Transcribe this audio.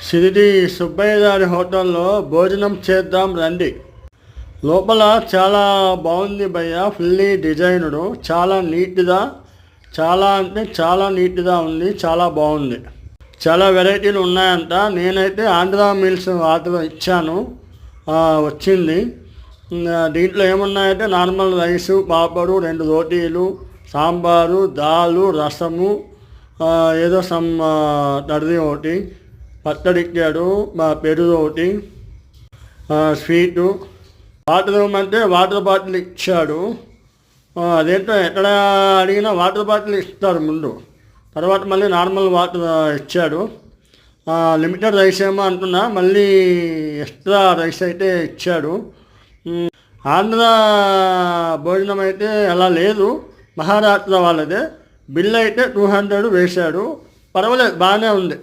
షిరిడి సుబ్బయ్య గారి హోటల్లో భోజనం చేద్దాం రండి. లోపల చాలా బాగుంది భయ్య, ఫుల్లీ డిజైన్డ్, చాలా నీట్గా, చాలా అంటే చాలా నీట్గా ఉంది, చాలా బాగుంది. చాలా వెరైటీలు ఉన్నాయంట. నేనైతే ఆంధ్రా మీల్స్ ఆర్డర్ ఇచ్చాను, వచ్చింది. దీంట్లో ఏమున్నాయంటే నార్మల్ రైసు, పాపడు, 2 రోటీలు, సాంబారు, దాలు, రసము, ఏదో సమ్ కర్రీ ఒకటి, పచ్చడి ఇచ్చాడు, పెరుగు ఒకటి, స్వీటు. వాటర్ ఇవ్వమంటే వాటర్ బాటిల్ ఇచ్చాడు. అదేంటో ఎక్కడ అడిగినా వాటర్ బాటిల్ ఇస్తారు ముందు, తర్వాత మళ్ళీ నార్మల్ వాటర్ ఇచ్చాడు. లిమిటెడ్ రైస్ ఏమో అంటున్నా, మళ్ళీ ఎక్స్ట్రా రైస్ అయితే ఇచ్చాడు. ఆంధ్ర భోజనం అయితే అలా లేదు, మహారాష్ట్ర వాళ్ళదే. బిల్ అయితే 200 వేశాడు. పర్వాలేదు, బాగానే ఉంది.